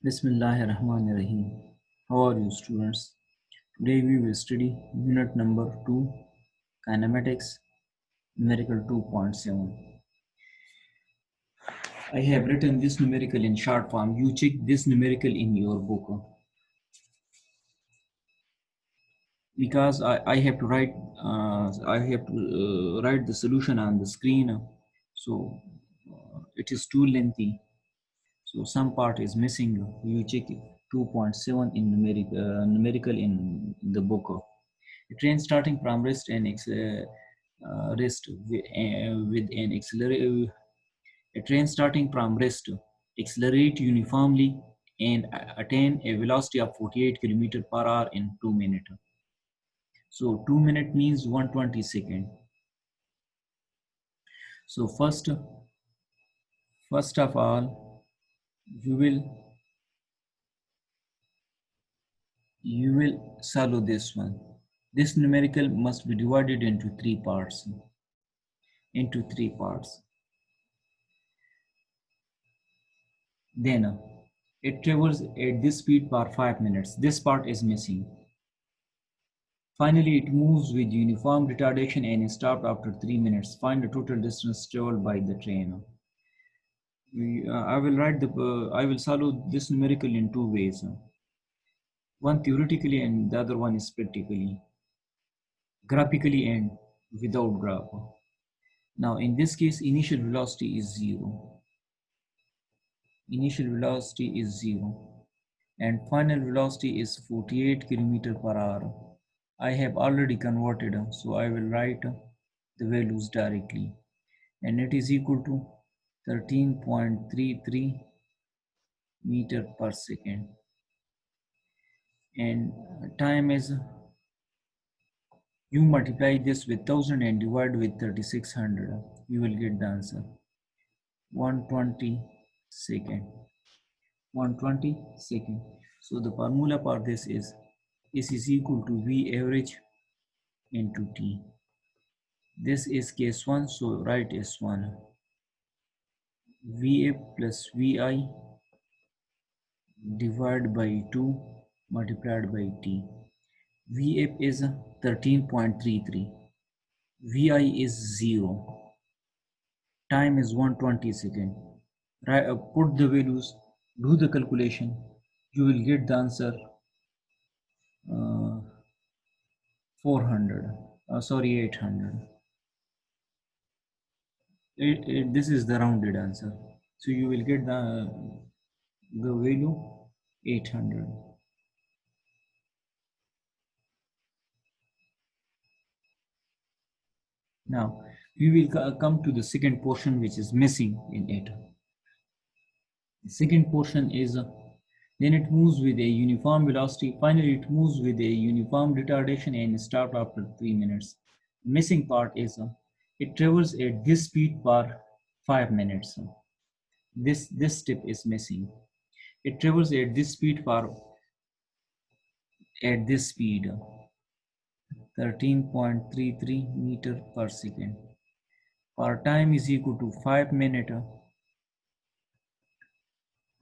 Bismillahirrahmanirrahim. How are you, students? Today we will study unit number 2, kinematics, numerical 2.7. I have written this numerical in short form. You check this numerical in your book because I have to write write the solution on the screen, so it is too lengthy. So some part is missing. You check 2.7 in numerical in the book. A train starting from rest and rest with an accelerate. A train starting from rest accelerate uniformly and attain a velocity of 48 km per hour in 2 minutes. So 2 minutes means 120 seconds. So first of all, you will solve this one. This numerical must be divided into three parts. Then it travels at this speed for 5 minutes. This part is missing. Finally, it moves with uniform retardation and is stopped after 3 minutes. Find the total distance traveled by the train. I will solve this numerical in two ways. One theoretically and the other one is practically. Graphically and without graph. Now, in this case, initial velocity is 0. And final velocity is 48 km per hour. I have already converted, so I will write the values directly. And it is equal to 13.33 meter per second. And time is, you multiply this with 1000 and divide with 3600. You will get the answer. 120 second. So the formula for this is S is equal to V average into T. This is case 1, so write S1. VA plus VI divided by 2 multiplied by T. VA is 13.33. VI is 0. Time is 120 seconds. Put the values, do the calculation. You will get the answer 800. This is the rounded answer. So you will get the value 800. Now we will come to the second portion, which is missing in it. The second portion is then it moves with a uniform velocity. Finally, it moves with a uniform retardation and stops after 3 minutes. The missing part is it travels at this speed for 5 minutes. This step is missing. It travels at this speed 13.33 meter per second. Our time is equal to 5 minutes,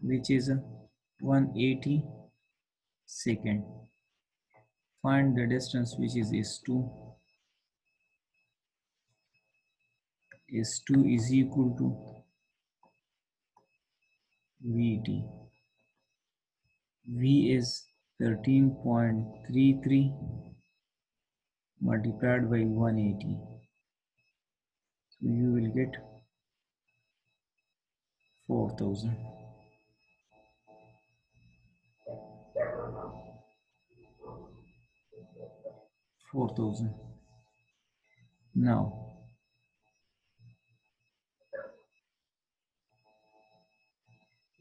which is 180 seconds. Find the distance, which is S2. S2 is equal to VT. V is 13.33 multiplied by 180. So you will get 4,000. Now,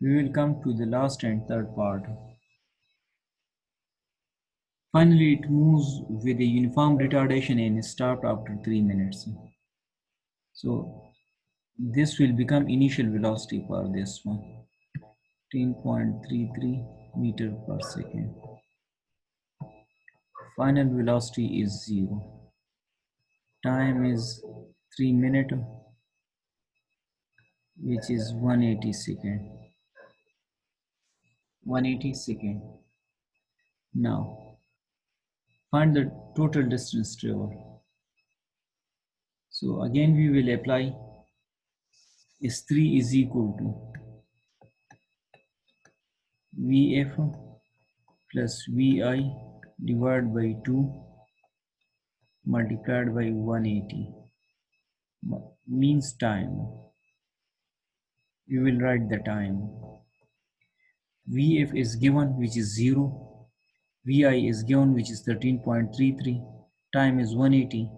we will come to the last and third part. Finally, it moves with a uniform retardation and stopped after 3 minutes. So this will become initial velocity for this one, 10.33 meter per second. Final velocity is 0. Time is 3 minutes, which is 180 seconds. 180 second. Now find the total distance traveled. So again we will apply S3 is equal to VF plus VI divided by 2 multiplied by 180 means time. We will write the time. VF is given, which is 0. VI is given, which is 13.33. Time is 180.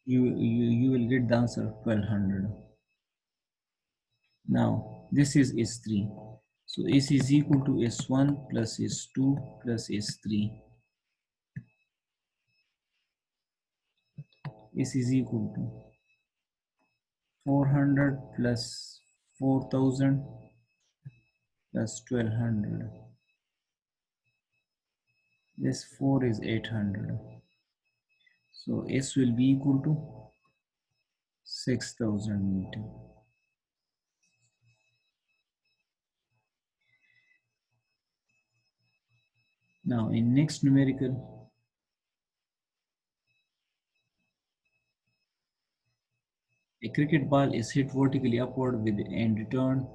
You will get the answer 1200. Now this is S3. So S is equal to S1 plus S2 plus S3. S is equal to 400 plus 4000 plus 1200. This 4 is 800. So S will be equal to 6000 meter. Now in next numerical, a cricket ball is hit vertically upward with and returned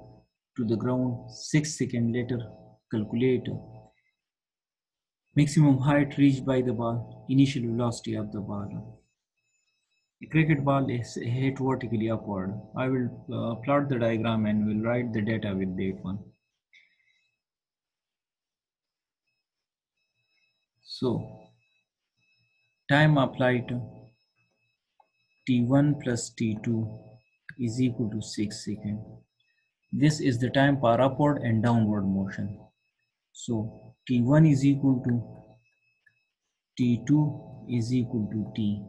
to the ground 6 seconds later. Calculate maximum height reached by the ball, initial velocity of the ball. A cricket ball is hit vertically upward. I will plot the diagram and will write the data with date one. So time applied to T1 plus T2 is equal to 6 seconds. This is the time per upward and downward motion. So T1 is equal to T2 is equal to T.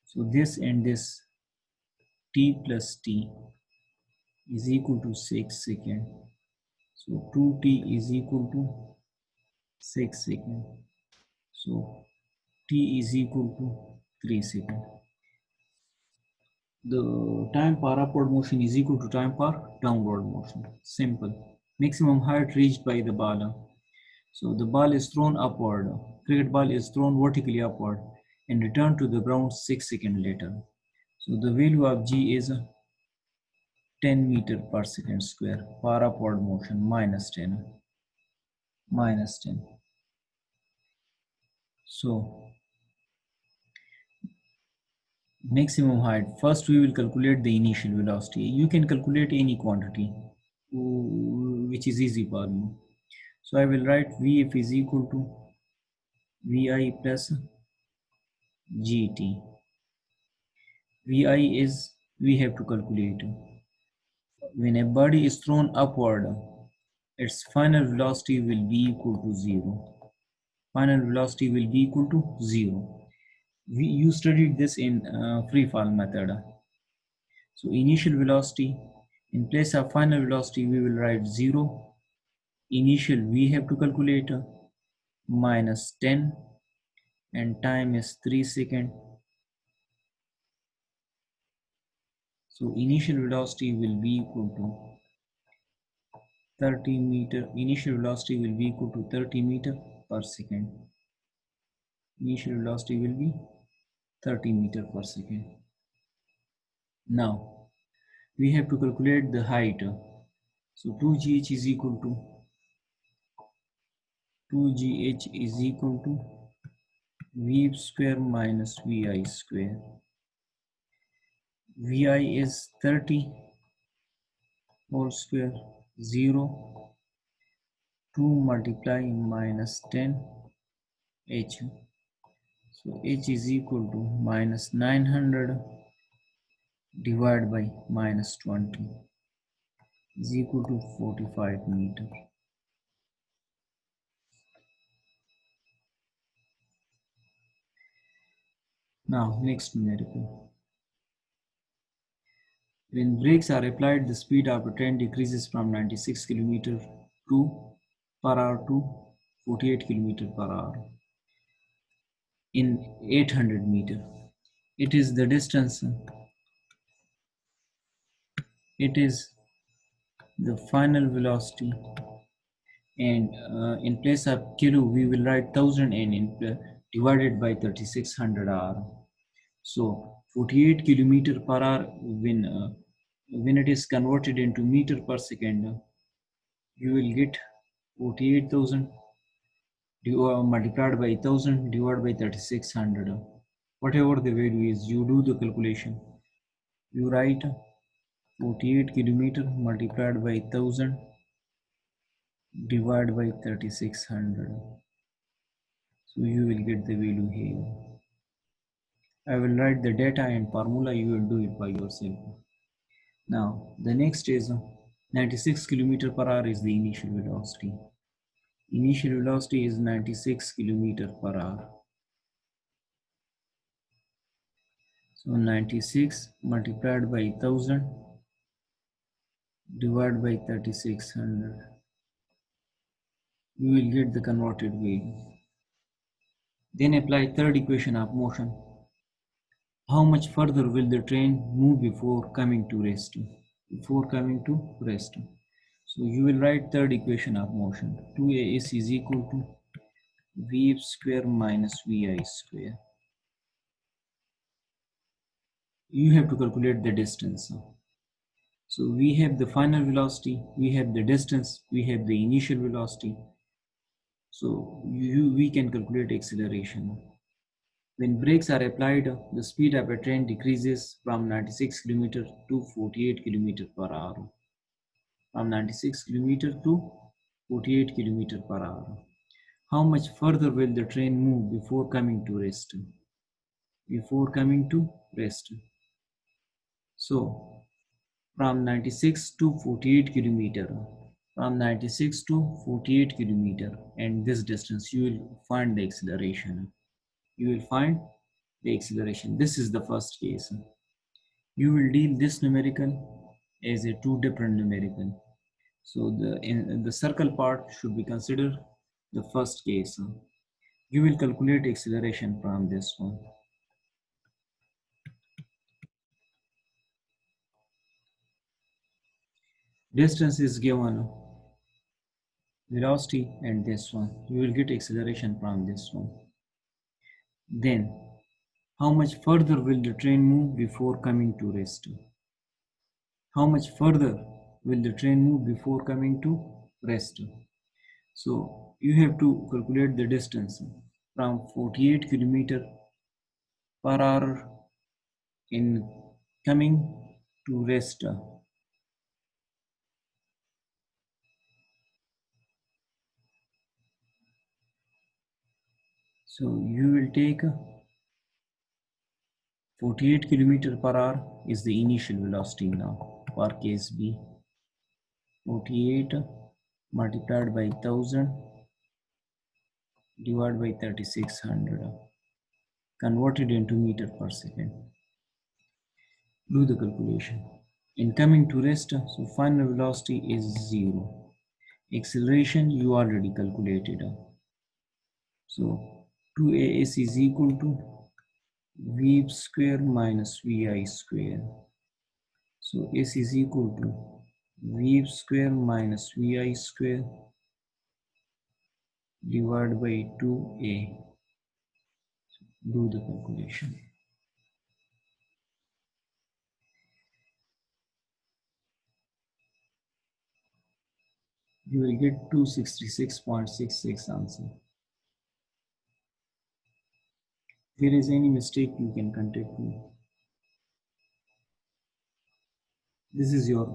So this and this T plus T is equal to 6 seconds. So 2T is equal to 6 seconds. So T is equal to 3 seconds. The time per upward motion is equal to time per downward motion. Simple. Maximum height reached by the ball. So the ball is thrown upward. Cricket ball is thrown vertically upward and returned to the ground 6 seconds later. So the value of G is 10 meter per second square per upward motion minus 10. Minus 10. So maximum height. First we will calculate the initial velocity. You can calculate any quantity which is easy for you. So I will write Vf is equal to Vi plus Gt. Vi is, we have to calculate. When a body is thrown upward, its final velocity will be equal to 0. Final velocity will be equal to 0. You studied this in free fall method. So initial velocity, in place of final velocity, we will write 0. Initial we have to calculate minus 10 and time is 3 seconds. So initial velocity will be equal to 30 meter. Initial velocity will be equal to 30 meter per second. Initial velocity will be 30 meter per second. Now we have to calculate the height. So 2gh is equal to 2gh is equal to v square minus vi square. Vi is 30 whole square 0 2 multiply minus 10 h. So h is equal to minus 900 divided by minus 20 is equal to 45 meter. Now next numerical. When brakes are applied, the speed of a train decreases from 96 km per hour to 48 km per hour in 800 meter. It is the distance. It is the final velocity and in place of kilo we will write 1000 and divided by 3600 hour. So 48 kilometer per hour, when it is converted into meter per second, you will get 48,000 multiplied by 1000 divided by 3600. Whatever the value is, you do the calculation. You write 48 kilometer multiplied by 1000 divided by 3600. So you will get the value here. I will write the data and formula, you will do it by yourself. Now the next is 96 kilometer per hour is the initial velocity. Initial velocity is 96 kilometer per hour. So 96 multiplied by 1000 divided by 3600. You will get the converted value. Then apply third equation of motion. How much further will the train move before coming to rest? Before coming to rest. So you will write third equation of motion. 2as is equal to v square minus vi square. You have to calculate the distance. So we have the final velocity, we have the distance, we have the initial velocity. So we can calculate acceleration. When brakes are applied, the speed of a train decreases from 96 km to 48 km per hour. From 96 km to 48 km per hour. How much further will the train move before coming to rest? Before coming to rest. So from 96 to 48 kilometer, from 96 to 48 kilometer, and this distance, you will find the acceleration. You will find the acceleration. This is the first case. You will deal this numerical as a two different numerical. So the circle part should be considered the first case. You will calculate acceleration from this one. Distance is given, velocity, and this one. You will get acceleration from this one. Then, how much further will the train move before coming to rest? How much further will the train move before coming to rest? So you have to calculate the distance from 48 km per hour in coming to rest. So you will take 48 km per hour is the initial velocity now for case B. 48 multiplied by 1000 divided by 3600 converted into meter per second. Do the calculation. In coming to rest, so final velocity is 0. Acceleration you already calculated. So 2as is equal to v square minus vi square. So s is equal to v square minus vi square divided by 2a. Do the calculation. You will get 266.66 answer. If there is any mistake, you can contact me. This is your,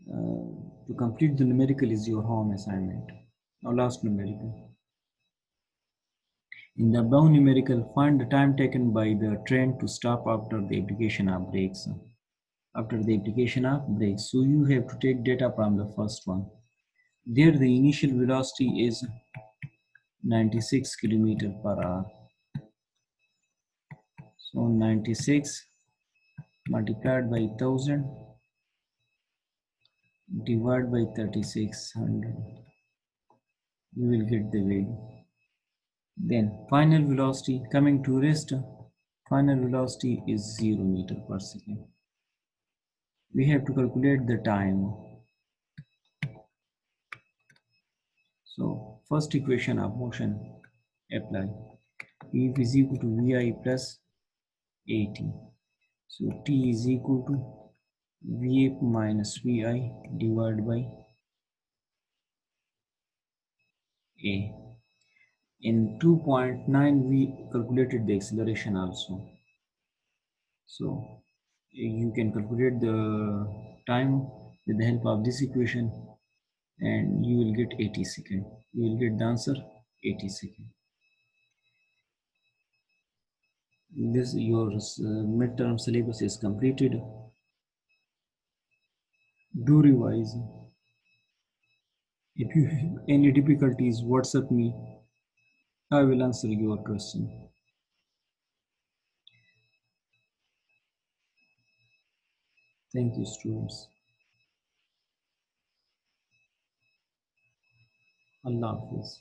to complete the numerical is your home assignment. Now last numerical. In the above numerical, find the time taken by the train to stop after the application of brakes. After the application of brakes, so you have to take data from the first one. There the initial velocity is 96 km per hour. So 96 multiplied by 1000 divided by 3600. You will get the value. Then final velocity coming to rest, final velocity is 0 meter per second. We have to calculate the time. So first equation of motion apply. F is equal to Vi plus At. So T is equal to Va minus Vi divided by A. In 2.9 we calculated the acceleration also. So you can calculate the time with the help of this equation and you will get 80 seconds. You will get the answer 80 seconds. This your midterm syllabus is completed. Do revise. If you have any difficulties, WhatsApp me. I will answer your question. Thank you, students. Allah Hafiz.